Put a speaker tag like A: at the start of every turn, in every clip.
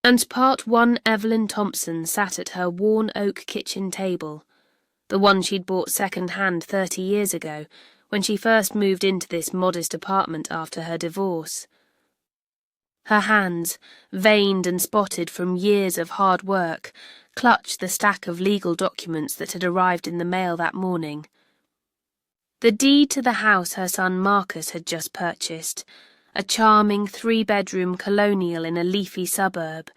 A: And Part 1 Evelyn Thompson sat at her worn oak kitchen table, the one she'd bought second-hand 30 years ago, when she first moved into this modest apartment after her divorce. Her hands, veined and spotted from years of hard work, clutched the stack of legal documents that had arrived in the mail that morning. The deed to the house her son Marcus had just purchased, a charming 3-bedroom colonial in a leafy suburb,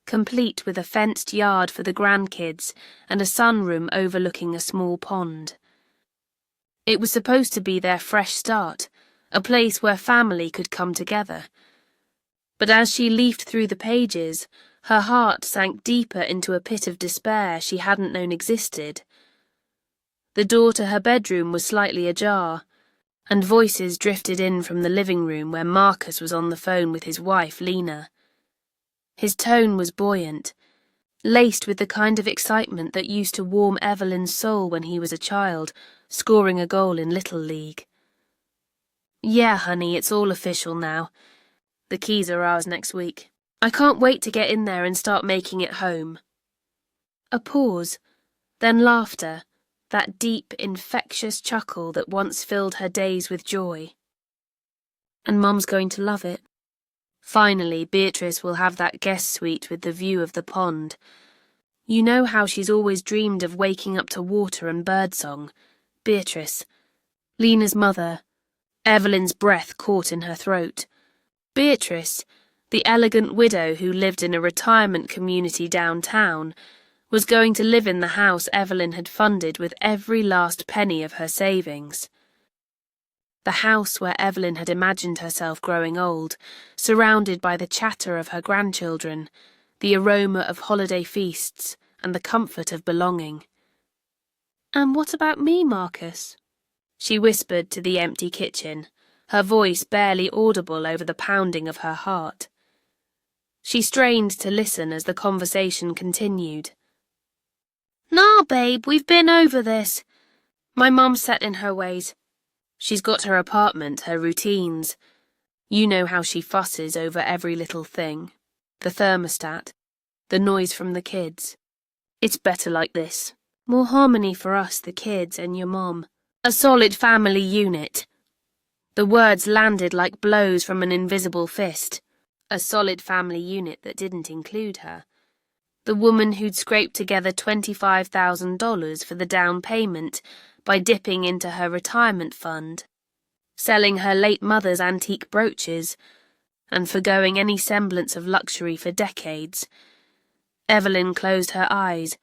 A: complete with a fenced yard for the grandkids and a sunroom overlooking a small pond. It was supposed to be their fresh start, a place where family could come together. But as she leafed through the pages, her heart sank deeper into a pit of despair she hadn't known existed. The door to her bedroom was slightly ajar, and voices drifted in from the living room where Marcus was on the phone with his wife, Lena. His tone was buoyant, laced with the kind of excitement that used to warm Evelyn's soul when he was a child, scoring a goal in Little League. "Yeah, honey, it's all official now. The keys are ours next week. I can't wait to get in there and start making it home." A pause, then laughter, that deep, infectious chuckle that once filled her days with joy. "And Mum's going to love it. Finally, Beatrice will have that guest suite with the view of the pond. You know how she's always dreamed of waking up to water and birdsong. Beatrice, Lena's mother." Evelyn's breath caught in her throat. Beatrice, the elegant widow who lived in a retirement community downtown, was going to live in the house Evelyn had funded with every last penny of her savings. The house where Evelyn had imagined herself growing old, surrounded by the chatter of her grandchildren, the aroma of holiday feasts, and the comfort of belonging. "And what about me, Marcus?" she whispered to the empty kitchen, her voice barely audible over the pounding of her heart. She strained to listen as the conversation continued. "Nah, babe, we've been over this. My mum's set in her ways. She's got her apartment, her routines. You know how she fusses over every little thing. The thermostat, the noise from the kids. It's better like this. More harmony for us, the kids, and your mom. A solid family unit." The words landed like blows from an invisible fist. A solid family unit that didn't include her. The woman who'd scraped together $25,000 for the down payment by dipping into her retirement fund, selling her late mother's antique brooches, and forgoing any semblance of luxury for decades. Evelyn closed her eyes,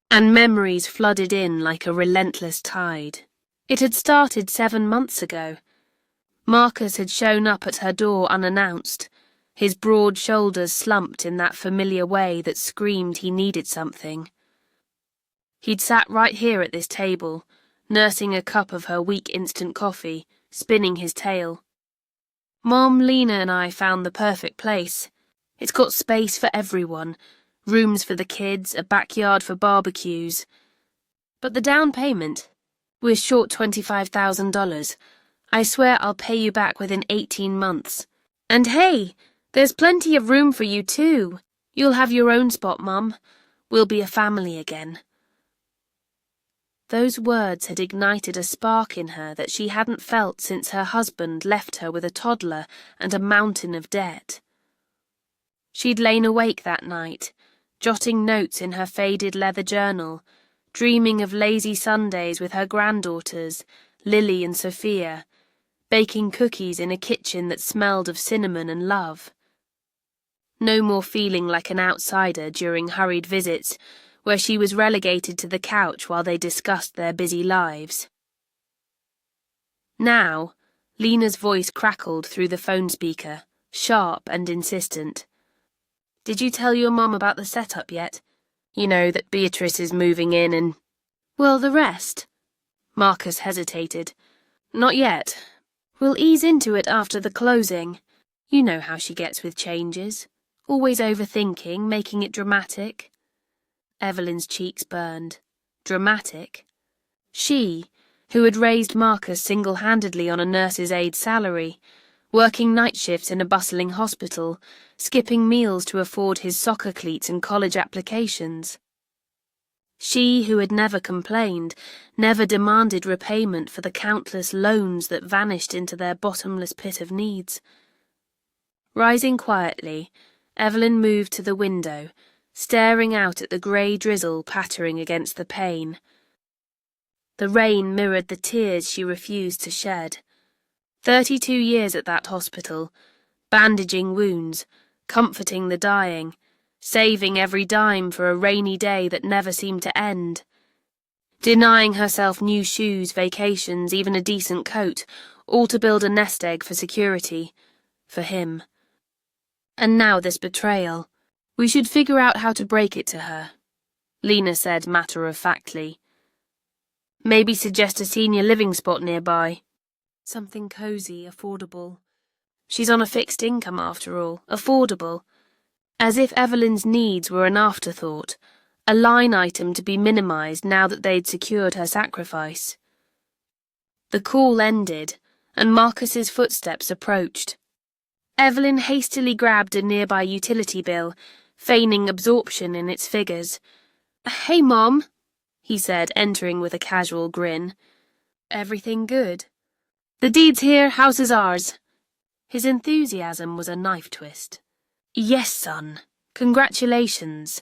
A: and memories flooded in like a relentless tide. It had started 7 months ago. Marcus had shown up at her door unannounced, his broad shoulders slumped in that familiar way that screamed he needed something. He'd sat right here at this table, nursing a cup of her weak instant coffee, spinning his tale. "Mom, Lena and I found the perfect place. It's got space for everyone, rooms for the kids, a backyard for barbecues. But the down payment? We're short $25,000. I swear I'll pay you back within 18 months. And hey, there's plenty of room for you too. You'll have your own spot, Mum. We'll be a family again." Those words had ignited a spark in her that she hadn't felt since her husband left her with a toddler and a mountain of debt. She'd lain awake that night, jotting notes in her faded leather journal, dreaming of lazy Sundays with her granddaughters, Lily and Sophia, baking cookies in a kitchen that smelled of cinnamon and love. No more feeling like an outsider during hurried visits, where she was relegated to the couch while they discussed their busy lives. Now, Lena's voice crackled through the phone speaker, sharp and insistent. "Did you tell your mum about the setup yet? You know, that Beatrice is moving in and—" "Well, the rest?" Marcus hesitated. "Not yet. We'll ease into it after the closing. You know how she gets with changes. Always overthinking, making it dramatic." Evelyn's cheeks burned. Dramatic? She, who had raised Marcus single-handedly on a nurse's aide salary, working night shifts in a bustling hospital, skipping meals to afford his soccer cleats and college applications. She, who had never complained, never demanded repayment for the countless loans that vanished into their bottomless pit of needs. Rising quietly, Evelyn moved to the window, staring out at the grey drizzle pattering against the pane. The rain mirrored the tears she refused to shed. 32 years at that hospital, bandaging wounds, comforting the dying, saving every dime for a rainy day that never seemed to end. Denying herself new shoes, vacations, even a decent coat, all to build a nest egg for security. For him. And now this betrayal. We should figure out how to break it to her, Lena said matter-of-factly. Maybe suggest a senior living spot nearby. Something cosy, affordable. She's on a fixed income after all, affordable. As if Evelyn's needs were an afterthought, a line item to be minimised now that they'd secured her sacrifice. The call ended, and Marcus's footsteps approached. Evelyn hastily grabbed a nearby utility bill, feigning absorption in its figures. "Hey, Mom," he said, entering with a casual grin. "Everything good?" "The deed's here, house is ours." His enthusiasm was a knife twist. "Yes, son. Congratulations."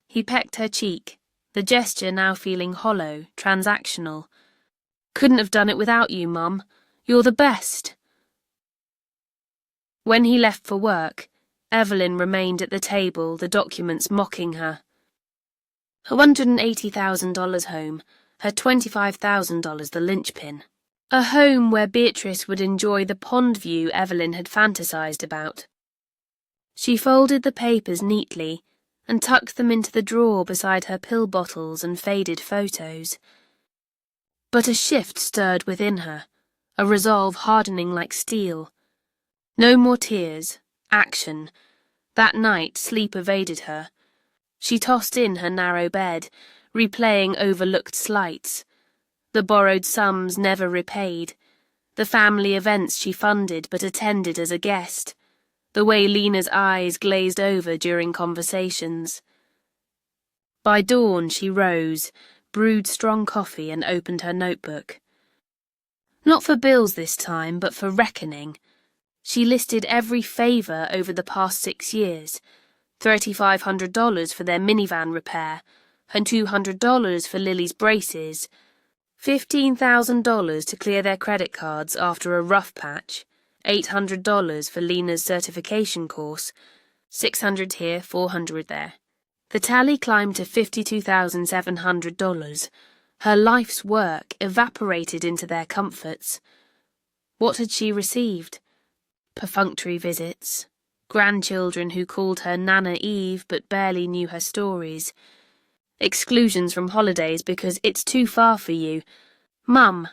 A: He pecked her cheek, the gesture now feeling hollow, transactional. "Couldn't have done it without you, Mum. You're the best." When he left for work, Evelyn remained at the table, the documents mocking her. Her $180,000 home, her $25,000 the linchpin. A home where Beatrice would enjoy the pond view Evelyn had fantasized about. She folded the papers neatly and tucked them into the drawer beside her pill bottles and faded photos. But a shift stirred within her, a resolve hardening like steel. No more tears, action. That night, sleep evaded her. She tossed in her narrow bed, replaying overlooked slights. The borrowed sums never repaid. The family events she funded but attended as a guest. The way Lena's eyes glazed over during conversations. By dawn she rose, brewed strong coffee and opened her notebook. Not for bills this time, but for reckoning. She listed every favour over the past 6 years. $3,500 for their minivan repair, and $200 for Lily's braces. $15,000 to clear their credit cards after a rough patch. $800 for Lena's certification course. $600 here, $400 there. The tally climbed to $52,700. Her life's work evaporated into their comforts. What had she received? Perfunctory visits. Grandchildren who called her Nana Eve but barely knew her stories. Exclusions from holidays because it's too far for you. Mum.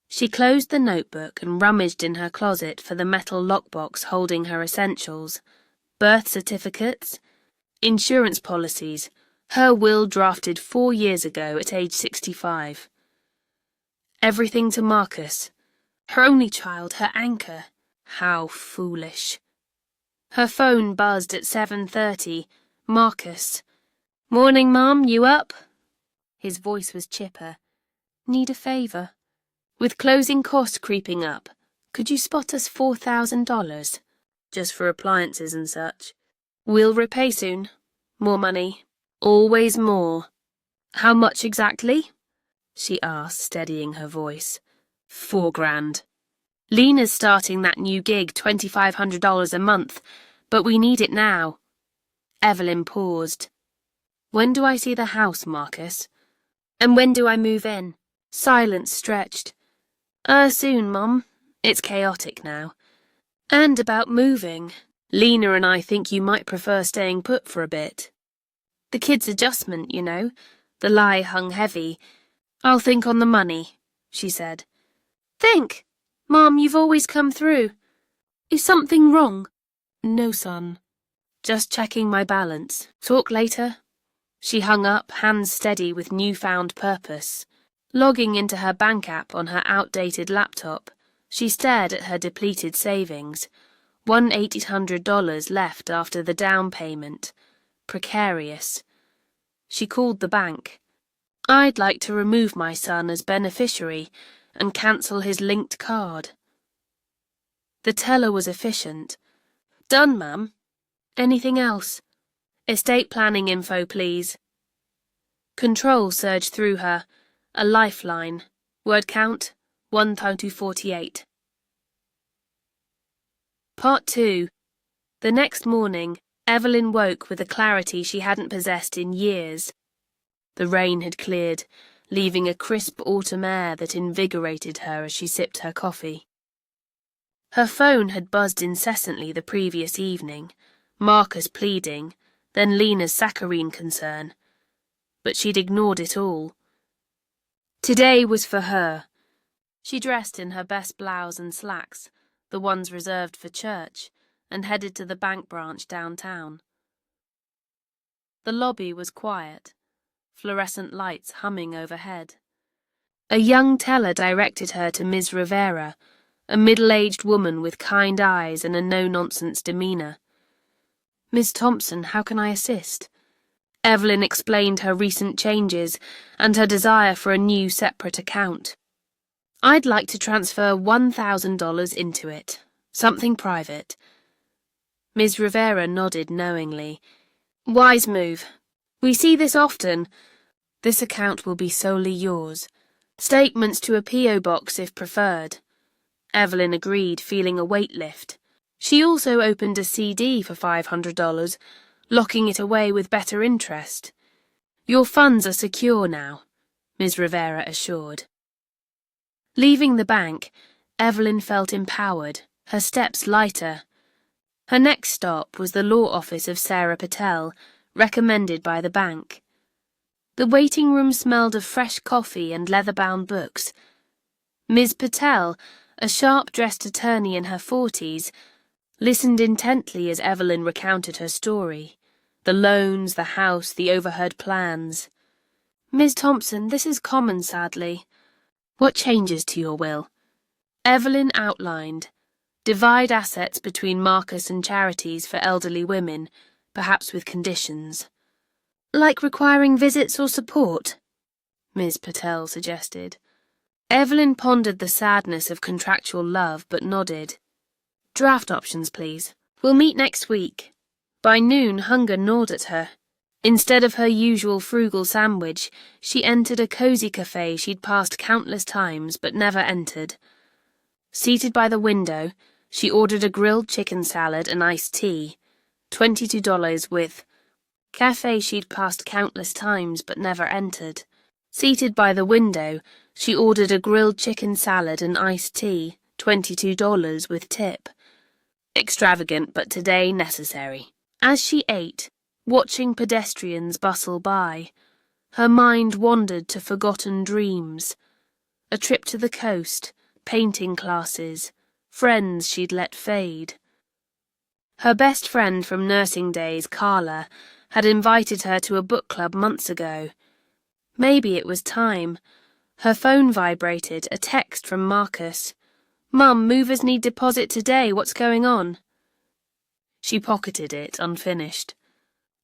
A: She closed the notebook and rummaged in her closet for the metal lockbox holding her essentials. Birth certificates, insurance policies, her will drafted 4 years ago at age 65. Everything to Marcus. Her only child, her anchor. How foolish. Her phone buzzed at 7:30. Marcus. "Morning, Mum, you up?" His voice was chipper. "Need a favour? With closing costs creeping up, could you spot us $4,000? Just for appliances and such. We'll repay soon. More money. Always more." "How much exactly?" she asked, steadying her voice. $4,000. Lena's starting that new gig, $2,500 a month, but we need it now. Evelyn paused. "When do I see the house, Marcus? And when do I move in?" Silence stretched. Soon, Mum. It's chaotic now. And about moving. Lena and I think you might prefer staying put for a bit. The kid's adjustment, you know. The lie hung heavy. "I'll think on the money," she said. "Think? Mom, you've always come through. Is something wrong?" "No, son. Just checking my balance. Talk later." She hung up, hands steady with newfound purpose. Logging into her bank app on her outdated laptop, She stared at her depleted savings. $1,800 left after the down payment. Precarious. She called the bank. I'd like to remove my son as beneficiary and cancel his linked card. The teller was efficient. Done, ma'am. Anything else? Estate planning info, please. Control surged through her. A lifeline. Word count, 1,248. Part 2. The next morning, Evelyn woke with a clarity she hadn't possessed in years. The rain had cleared, leaving a crisp autumn air that invigorated her as she sipped her coffee. Her phone had buzzed incessantly the previous evening, Marcus pleading, then Lena's saccharine concern. But she'd ignored it all. Today was for her. She dressed in her best blouse and slacks, the ones reserved for church, and headed to the bank branch downtown. The lobby was quiet, fluorescent lights humming overhead. A young teller directed her to Ms. Rivera, a middle-aged woman with kind eyes and a no-nonsense demeanour. Miss Thompson, how can I assist? Evelyn explained her recent changes and her desire for a new separate account. I'd like to transfer $1,000 into it. Something private. Ms. Rivera nodded knowingly. Wise move. We see this often. This account will be solely yours. Statements to a P.O. box if preferred. Evelyn agreed, feeling a weight lift. She also opened a CD for $500, locking it away with better interest. Your funds are secure now, Ms. Rivera assured. Leaving the bank, Evelyn felt empowered, her steps lighter. Her next stop was the law office of Sarah Patel, recommended by the bank. The waiting room smelled of fresh coffee and leather-bound books. Ms. Patel, a sharp-dressed attorney in her 40s, listened intently as Evelyn recounted her story. The loans, the house, the overheard plans. Ms. Thompson, this is common, sadly. What changes to your will? Evelyn outlined. Divide assets between Marcus and charities for elderly women, perhaps with conditions. Like requiring visits or support? Ms. Patel suggested. Evelyn pondered the sadness of contractual love, but nodded. Draft options, please. We'll meet next week. By noon, hunger gnawed at her. Instead of her usual frugal sandwich, she entered a cosy cafe she'd passed countless times but never entered. Seated by the window, she ordered a grilled chicken salad and iced tea, $22 with cafe she'd passed countless times but never entered. Seated by the window, she ordered a grilled chicken salad and iced tea, $22 with tip. Extravagant, but today necessary. As she ate, watching pedestrians bustle by, her mind wandered to forgotten dreams. A trip to the coast, painting classes, friends she'd let fade. Her best friend from nursing days, Carla, had invited her to a book club months ago. Maybe it was time. Her phone vibrated, a text from Marcus. Mum, movers need deposit today, what's going on? She pocketed it, unfinished.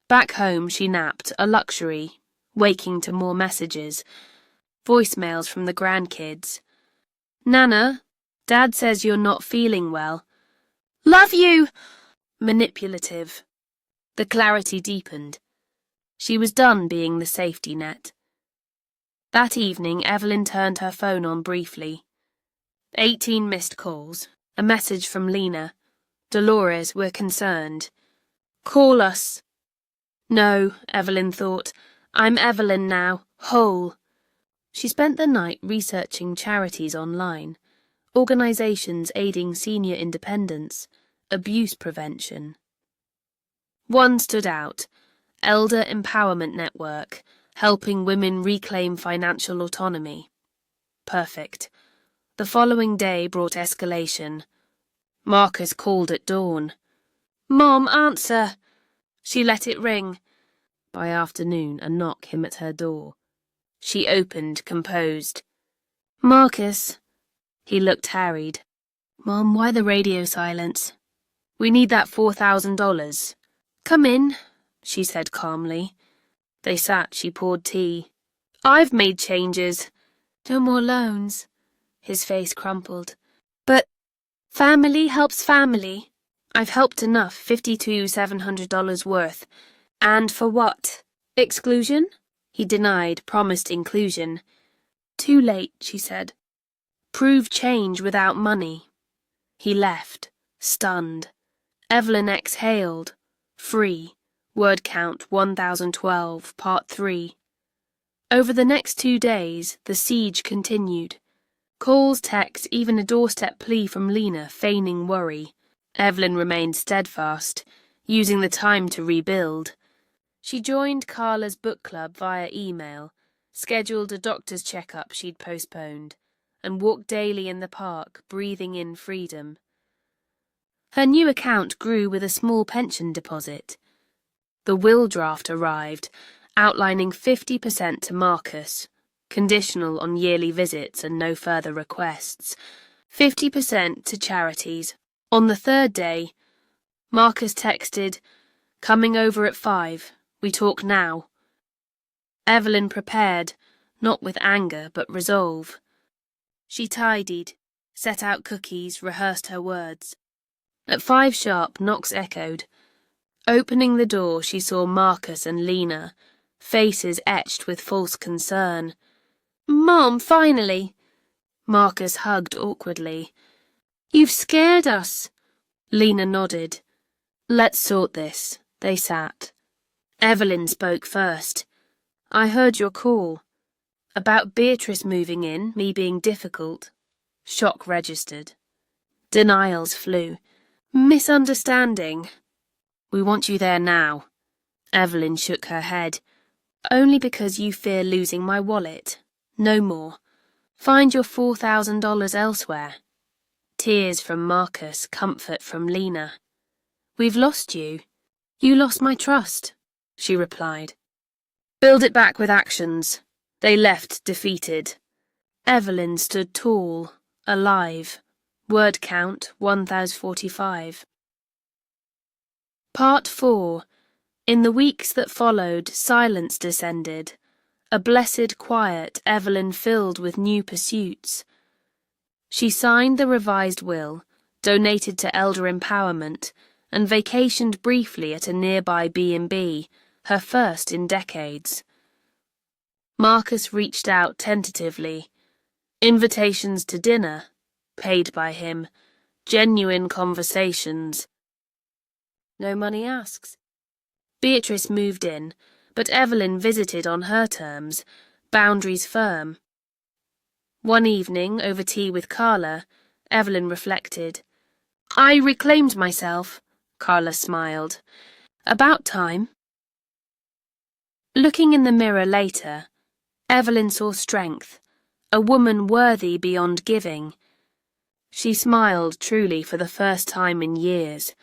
A: Back home she napped, a luxury, waking to more messages. Voicemails from the grandkids. Nana, Dad says you're not feeling well. Love you! Manipulative. The clarity deepened. She was done being the safety net. That evening, Evelyn turned her phone on briefly. 18 missed calls. A message from Lena. Dolores, we're concerned. Call us. No, Evelyn thought. I'm Evelyn now, whole. She spent the night researching charities online, organizations aiding senior independence, abuse prevention. One stood out, Elder Empowerment Network, helping women reclaim financial autonomy. Perfect. The following day brought escalation. Marcus called at dawn. Mom, answer! She let it ring. By afternoon, a knock him at her door. She opened, composed. Marcus. He looked harried. Mom, why the radio silence? We need that $4,000. Come in, she said calmly. They sat, she poured tea. I've made changes. No more loans. His face crumpled. But family helps family. I've helped enough, $52,700 worth. And for what? Exclusion? He denied, promised inclusion. Too late, she said. Prove change without money. He left, stunned. Evelyn exhaled. Free. Word count 1012, part 3. Over the next 2 days, the siege continued. Calls, texts, even a doorstep plea from Lena feigning worry. Evelyn remained steadfast, using the time to rebuild. She joined Carla's book club via email, scheduled a doctor's checkup she'd postponed, and walked daily in the park, breathing in freedom. Her new account grew with a small pension deposit. The will draft arrived, outlining 50% to Marcus, conditional on yearly visits and no further requests, 50% to charities. On the third day, Marcus texted, "Coming over at 5. We talk now." Evelyn prepared, not with anger but resolve. She tidied, set out cookies, rehearsed her words. At 5 sharp, Knox echoed. Opening the door, she saw Marcus and Lena, faces etched with false concern. "Mom, finally!" Marcus hugged awkwardly. "You've scared us." Lena nodded. "Let's sort this." They sat. Evelyn spoke first. "I heard your call. About Beatrice moving in, me being difficult." Shock registered. Denials flew. "Misunderstanding." "We want you there now." Evelyn shook her head. "Only because you fear losing my wallet. No more. Find your $4,000 elsewhere." Tears from Marcus, comfort from Lena. "We've lost you. You lost my trust," she replied. "Build it back with actions." They left defeated. Evelyn stood tall, alive. Word count 1045. Part 4. In the weeks that followed, silence descended. A blessed quiet Evelyn filled with new pursuits. She signed the revised will, donated to elder empowerment, and vacationed briefly at a nearby B&B, her first in decades. Marcus reached out tentatively. Invitations to dinner, paid by him, genuine conversations. No money asks. Beatrice moved in, but Evelyn visited on her terms, boundaries firm. One evening, over tea with Carla, Evelyn reflected. "I reclaimed myself," Carla smiled. "About time." Looking in the mirror later, Evelyn saw strength, a woman worthy beyond giving. She smiled truly for the first time in years.